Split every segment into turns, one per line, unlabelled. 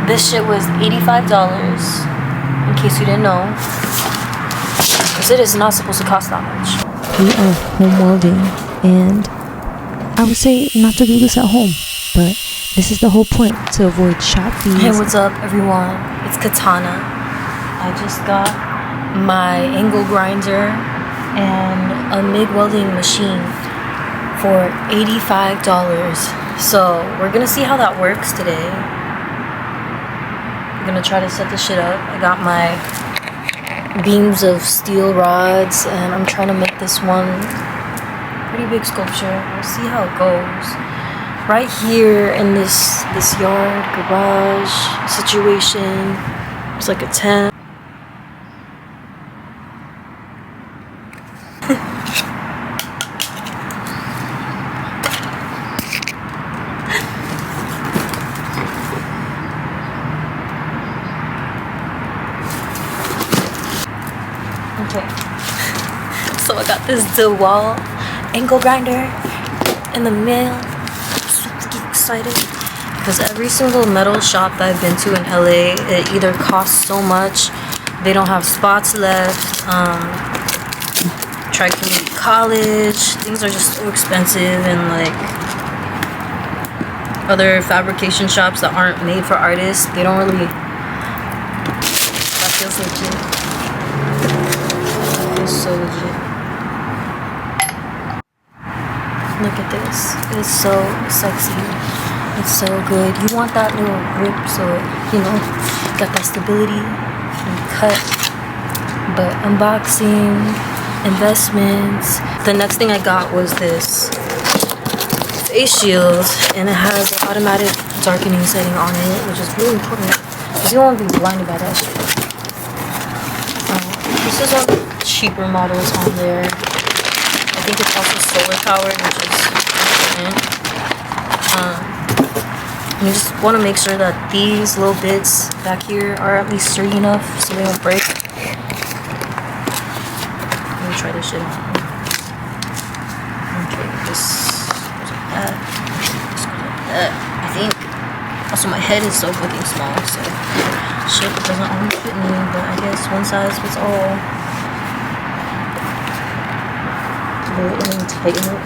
This shit was $85, in case you didn't know. Because it is not supposed to cost that much.
We are home welding, and I would say not to do this at home, but this is the whole point, to avoid shop fees.
Hey, what's up everyone? It's Katana. I just got my angle grinder and a MIG welding machine for $85. So we're gonna see how that works today. I'm gonna try to set this shit up. I got my beams of steel rods and I'm trying to make this one pretty big sculpture. We'll see how it goes. Right here in this yard garage situation, it's like a tent. Okay, so I got this DeWalt angle grinder in the mail. I'm super excited because every single metal shop that I've been to in LA, it either costs so much, they don't have spots left. Tried community college, things are just so expensive, and like other fabrication shops that aren't made for artists, they don't really. That feels legit. So legit. Look at this. It's so sexy. It's so good. You want that little grip so you know, got that stability and cut. But unboxing, investments. The next thing I got was this face shield, and it has an automatic darkening setting on it, which is really important because you don't want to be blinded by that shit. This is one cheaper models on there. I think it's also solar powered, which is important. You just want to make sure that these little bits back here are at least sturdy enough so they don't break. Let me try this shit on. Okay, this goes like that. This goes like that. I think. Also, my head is so fucking small, so shit doesn't always fit me, but I guess one size fits all. Tighten it.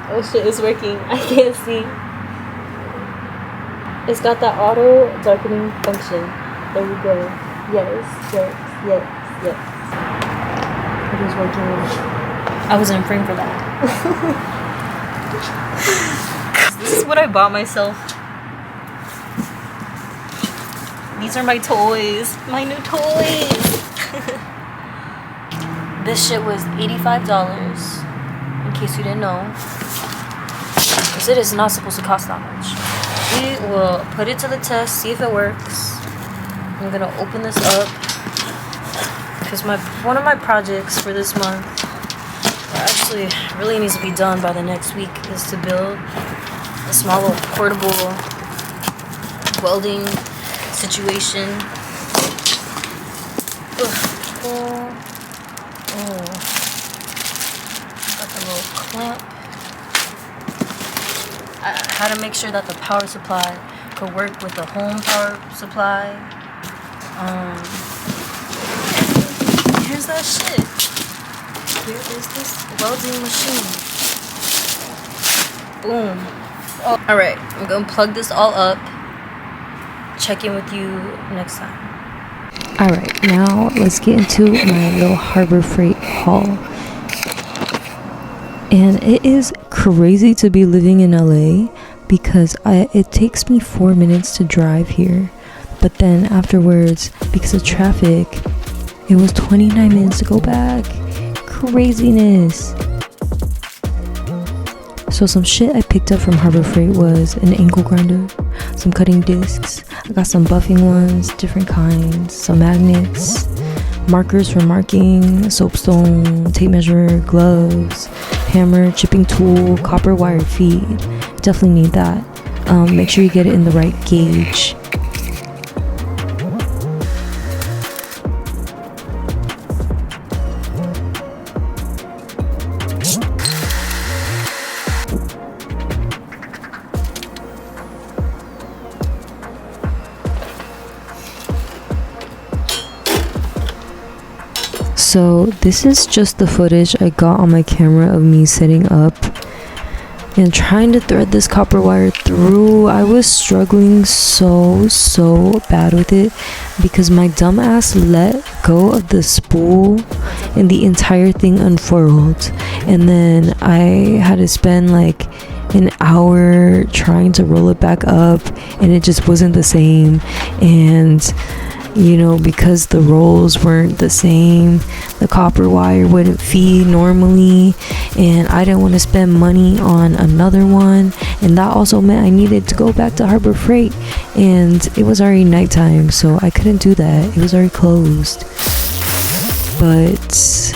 Oh shit, it's working. I can't see. It's got that auto darkening function. There we go. Yes. It is working. I was in frame for that. This is what I bought myself. These are my toys. My new toys. This shit was $85, in case you didn't know. Because it is not supposed to cost that much. We will put it to the test, see if it works. I'm gonna open this up because one of my projects for this month, or actually really needs to be done by the next week, is to build a small little portable welding situation. Got the little clamp. I had to make sure that the power supply could work with the home power supply. Here's that shit. Here is this welding machine. Boom. Oh, alright, I'm gonna plug this all up. Check in with you next time.
Alright, now let's get into my little Harbor Freight haul. And it is crazy to be living in LA because it takes me 4 minutes to drive here. But then afterwards, because of traffic, it was 29 minutes to go back. Craziness. So some shit I picked up from Harbor Freight was an angle grinder, some cutting discs, I got some buffing ones, different kinds, some magnets, markers for marking, soapstone, tape measure, gloves, hammer, chipping tool, copper wire feed. Definitely need that. Make sure you get it in the right gauge. So this is just the footage I got on my camera of me setting up and trying to thread this copper wire through. I was struggling so bad with it because my dumb ass let go of the spool and the entire thing unfurled, and then I had to spend like an hour trying to roll it back up, and it just wasn't the same. And you know, because the rolls weren't the same, the copper wire wouldn't feed normally, and I didn't want to spend money on another one, and that also meant I needed to go back to Harbor Freight, and it was already nighttime, so I couldn't do that. It was already closed. But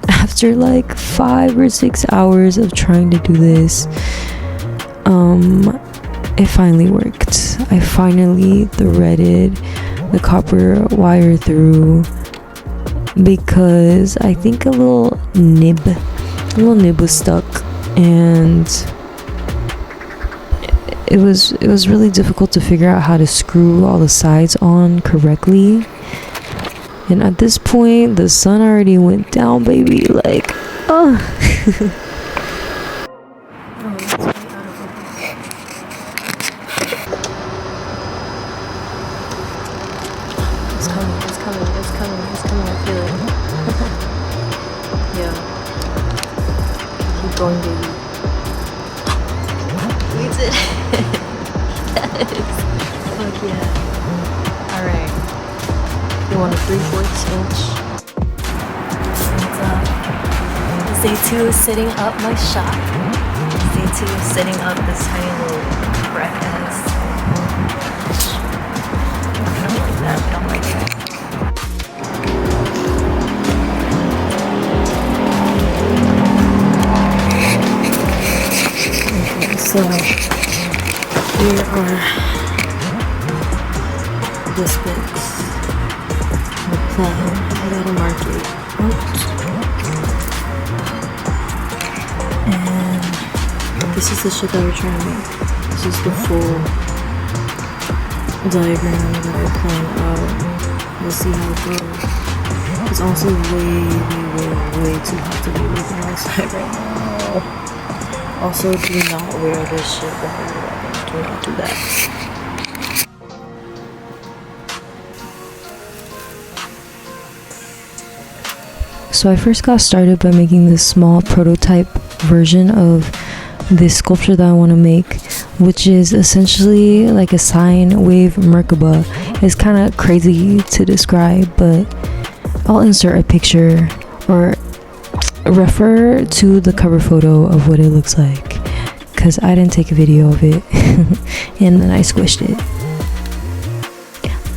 after like 5 or 6 hours of trying to do this, it finally worked. I finally threaded the copper wire through because I think a little nib was stuck, and it was really difficult to figure out how to screw all the sides on correctly. And at this point, the sun already went down, baby. Like, oh.
It's coming, I feel it. Yeah. Keep going, baby. We did it. Yes. Fuck yeah. Alright. You want a 3/4 inch? And Day 2 is setting up my shop. Day 2 is setting up this tiny little crack ass. I don't like that. I don't like it. So here are the specs. The plan. I gotta mark it out. And this is the shit that we're trying to make. This is the full diagram that I plan out. We'll see how it goes. It's also way too hot to be working outside right now. Also, do not wear this shit while you're walking. Do not do that.
So I first got started by making this small prototype version of this sculpture that I want to make, which is essentially like a sine wave Merkaba. It's kind of crazy to describe, but I'll insert a picture or refer to the cover photo of what it looks like, because I didn't take a video of it and then I squished it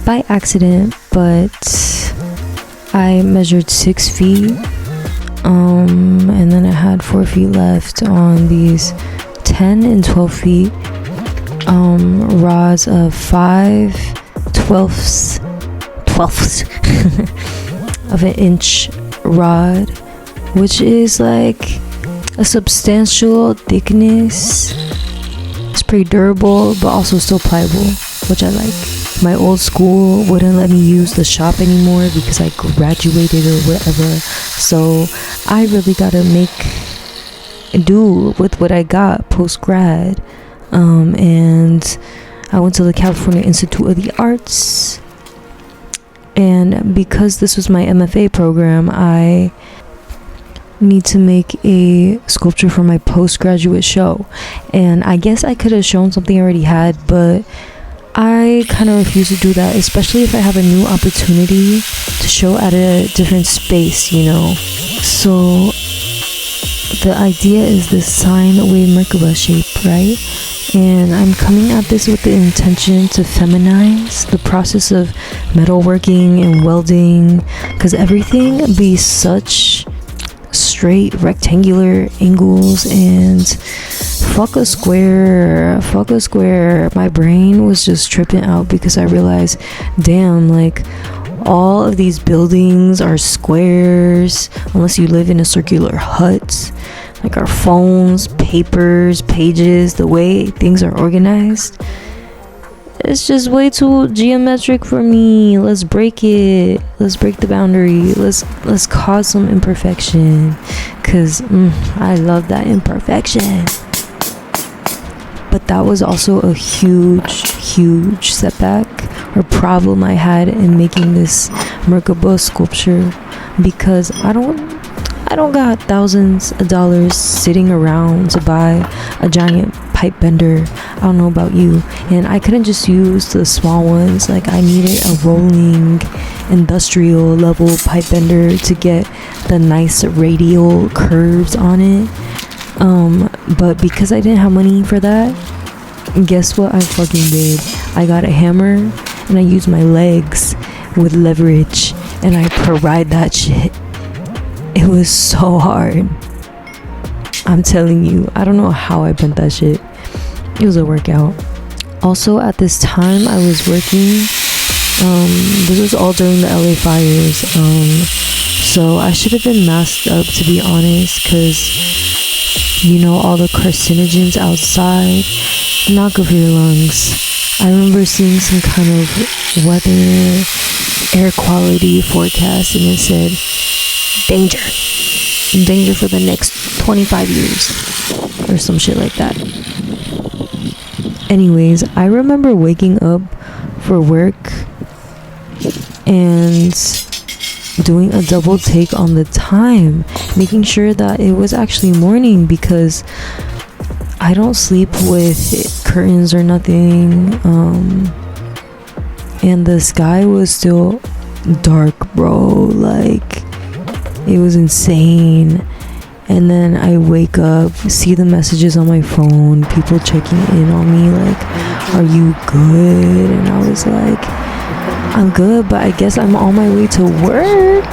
by accident. But I measured 6 feet, and then I had 4 feet left on these 10 and 12 feet rods of 5/12 of an inch rod, which is like a substantial thickness. It's pretty durable, but also still pliable, which I like. My old school wouldn't let me use the shop anymore because I graduated or whatever, so I really gotta make do with what I got post-grad. And I went to the California Institute of the Arts, and because this was my MFA program, I need to make a sculpture for my postgraduate show. And I guess I could have shown something I already had, but I kind of refuse to do that, especially if I have a new opportunity to show at a different space, you know. So the idea is this sine wave Merkaba shape, right? And I'm coming at this with the intention to feminize the process of metalworking and welding, because everything be such straight rectangular angles, and fuck a square. My brain was just tripping out because I realized, damn, like all of these buildings are squares unless you live in a circular hut. Like our phones, papers, pages, the way things are organized, it's just way too geometric for me. Let's break it. Let's break the boundary. Let's cause some imperfection, cause I love that imperfection. But that was also a huge setback or problem I had in making this Merkaba sculpture, because I don't got thousands of dollars sitting around to buy a giant pipe bender. I don't know about you, and I couldn't just use the small ones. Like, I needed a rolling industrial level pipe bender to get the nice radial curves on it. But because I didn't have money for that, guess what I fucking did? I got a hammer and I used my legs with leverage and I pried that shit. It was so hard. I'm telling you, I don't know how I bent that shit. It was a workout. Also, at this time I was working, this was all during the LA fires, so I should have been masked up, to be honest, because all the carcinogens outside, not good for your lungs. I remember seeing some kind of weather, air quality forecast, and it said danger for the next 25 years or some shit like that. Anyways, I remember waking up for work and doing a double take on the time, making sure that it was actually morning, because I don't sleep with curtains or nothing, and the sky was still dark, bro. Like, it was insane. And then I wake up, see the messages on my phone, people checking in on me, like, are you good? And I was like, I'm good, but I guess I'm on my way to work.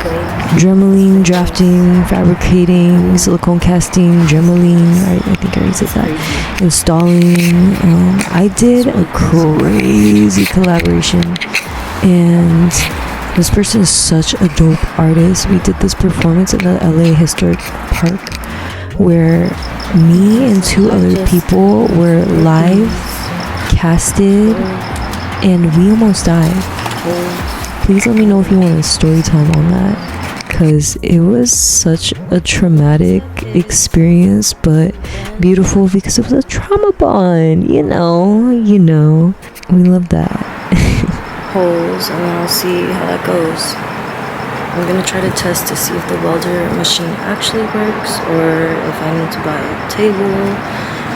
Dremeling, drafting, fabricating, silicone casting, dremeling, I think I already said that, installing. I did a crazy collaboration, and this person is such a dope artist. We did this performance in the LA Historic Park where me and two other people were live casted, and we almost died. Please let me know if you want a story time on that, because it was such a traumatic experience, but beautiful because it was a trauma bond, you know. We love that.
Holes, and then I'll see how that goes. I'm gonna try to test to see if the welder machine actually works, or if I need to buy a table,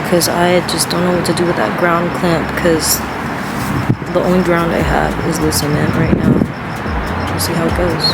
because I just don't know what to do with that ground clamp, because the only ground I have is the cement right now. We'll see how it goes.